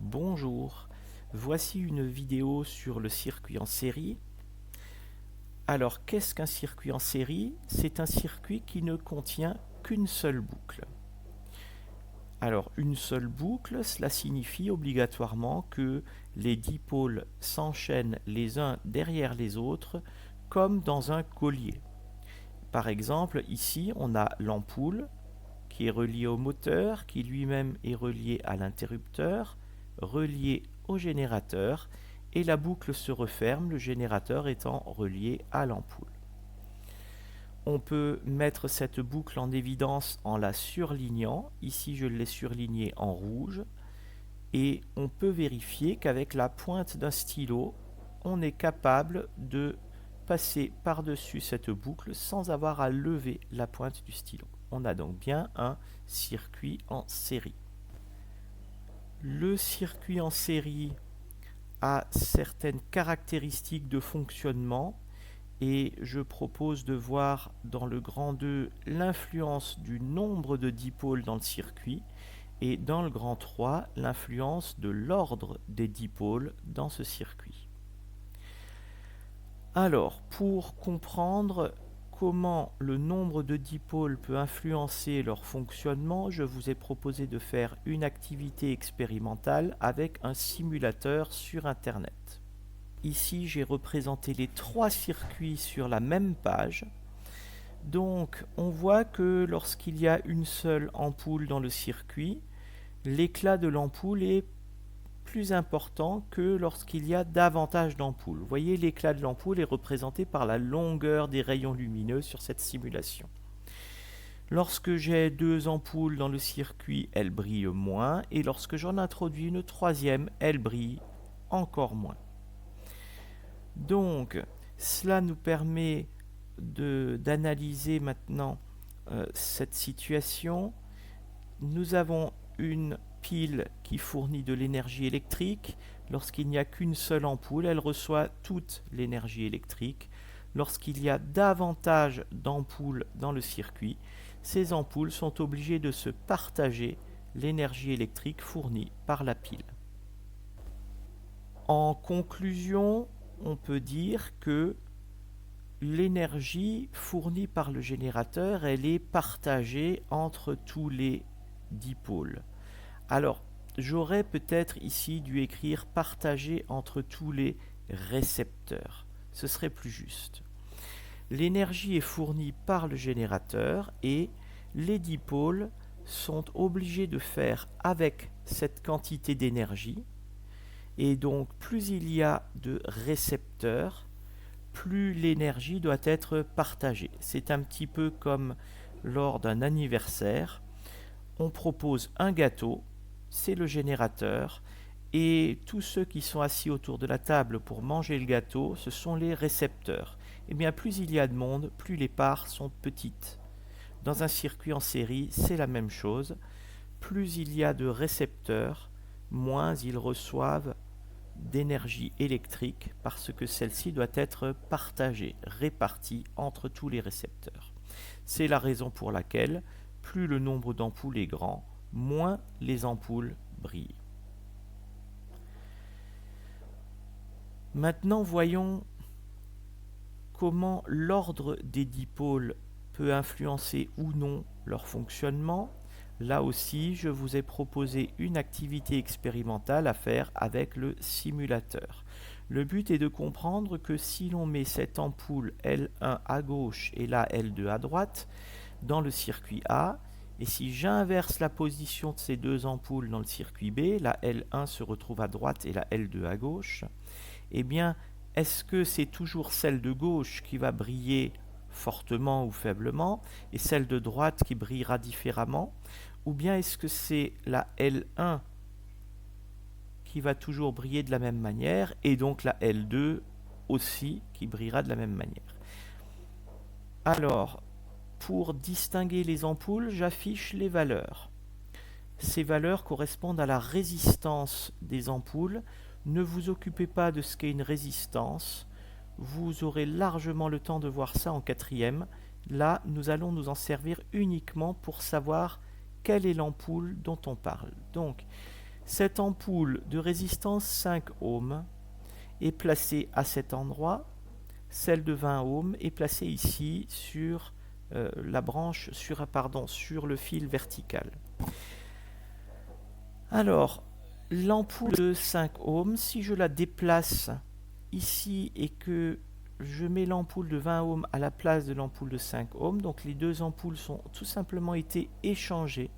Bonjour, voici une vidéo sur le circuit en série. Alors, qu'est-ce qu'un circuit en série? C'est un circuit qui ne contient qu'une seule boucle. Alors, une seule boucle, cela signifie obligatoirement que les dipôles s'enchaînent les uns derrière les autres, comme dans un collier. Par exemple, ici, on a l'ampoule qui est reliée au moteur, qui lui-même est relié à l'interrupteur, relié au générateur, et la boucle se referme, le générateur étant relié à l'ampoule. On peut mettre cette boucle en évidence en la surlignant. Ici, je l'ai surlignée en rouge. Et on peut vérifier qu'avec la pointe d'un stylo, on est capable de passer par-dessus cette boucle sans avoir à lever la pointe du stylo. On a donc bien un circuit en série. Le circuit en série a certaines caractéristiques de fonctionnement et je propose de voir dans le grand 2 l'influence du nombre de dipôles dans le circuit et dans le grand 3 l'influence de l'ordre des dipôles dans ce circuit. Alors, pour comprendre comment le nombre de dipôles peut influencer leur fonctionnement, je vous ai proposé de faire une activité expérimentale avec un simulateur sur Internet. Ici, j'ai représenté les trois circuits sur la même page. Donc, on voit que lorsqu'il y a une seule ampoule dans le circuit, l'éclat de l'ampoule est plus important que lorsqu'il y a davantage d'ampoules. Vous voyez, l'éclat de l'ampoule est représenté par la longueur des rayons lumineux sur cette simulation. Lorsque j'ai deux ampoules dans le circuit, elles brillent moins, et lorsque j'en introduis une troisième, elle brille encore moins. Donc, cela nous permet d'analyser maintenant cette situation. Nous avons une pile qui fournit de l'énergie électrique. Lorsqu'il n'y a qu'une seule ampoule, elle reçoit toute l'énergie électrique. Lorsqu'il y a davantage d'ampoules dans le circuit, ces ampoules sont obligées de se partager l'énergie électrique fournie par la pile. En conclusion, on peut dire que l'énergie fournie par le générateur, elle est partagée entre tous les dipôles. Alors, j'aurais peut-être ici dû écrire partagée entre tous les récepteurs. Ce serait plus juste. L'énergie est fournie par le générateur et les dipôles sont obligés de faire avec cette quantité d'énergie. Et donc, plus il y a de récepteurs, plus l'énergie doit être partagée. C'est un petit peu comme lors d'un anniversaire. On propose un gâteau, c'est le générateur, et tous ceux qui sont assis autour de la table pour manger le gâteau, ce sont les récepteurs. Et bien, plus il y a de monde, plus les parts sont petites. Dans un circuit en série, c'est la même chose. Plus il y a de récepteurs, moins ils reçoivent d'énergie électrique parce que celle-ci doit être partagée, répartie entre tous les récepteurs. C'est la raison pour laquelle plus le nombre d'ampoules est grand, moins les ampoules brillent. Maintenant, voyons comment l'ordre des dipôles peut influencer ou non leur fonctionnement. Là aussi, je vous ai proposé une activité expérimentale à faire avec le simulateur. Le but est de comprendre que si l'on met cette ampoule L1 à gauche et la L2 à droite dans le circuit A, et si j'inverse la position de ces deux ampoules dans le circuit B, la L1 se retrouve à droite et la L2 à gauche, eh bien, est-ce que c'est toujours celle de gauche qui va briller fortement ou faiblement, et celle de droite qui brillera différemment, ou bien est-ce que c'est la L1 qui va toujours briller de la même manière, et donc la L2 aussi qui brillera de la même manière. Alors, pour distinguer les ampoules, j'affiche les valeurs. Ces valeurs correspondent à la résistance des ampoules. Ne vous occupez pas de ce qu'est une résistance. Vous aurez largement le temps de voir ça en quatrième. Là, nous allons nous en servir uniquement pour savoir quelle est l'ampoule dont on parle. Donc, Cette ampoule de résistance 5 ohms est placée à cet endroit. Celle de 20 ohms est placée ici sur la branche, sur le fil vertical. Alors, l'ampoule de 5 ohms, si je la déplace ici et que je mets l'ampoule de 20 ohms à la place de l'ampoule de 5 ohms, donc les deux ampoules ont tout simplement été échangées,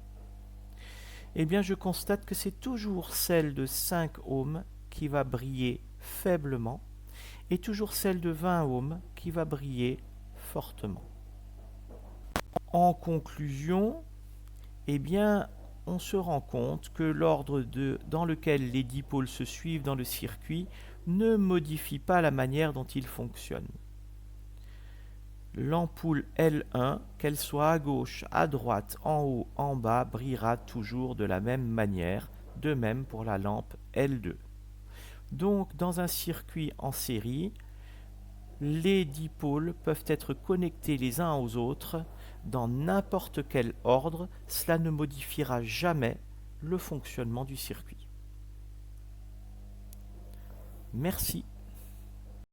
eh bien je constate que c'est toujours celle de 5 ohms qui va briller faiblement et toujours celle de 20 ohms qui va briller fortement. En conclusion, eh bien, on se rend compte que l'ordre dans lequel les dipôles se suivent dans le circuit ne modifie pas la manière dont ils fonctionnent. L'ampoule L1, qu'elle soit à gauche, à droite, en haut, en bas, brillera toujours de la même manière, de même pour la lampe L2. Donc, dans un circuit en série, les dipôles peuvent être connectés les uns aux autres dans n'importe quel ordre, cela ne modifiera jamais le fonctionnement du circuit. Merci.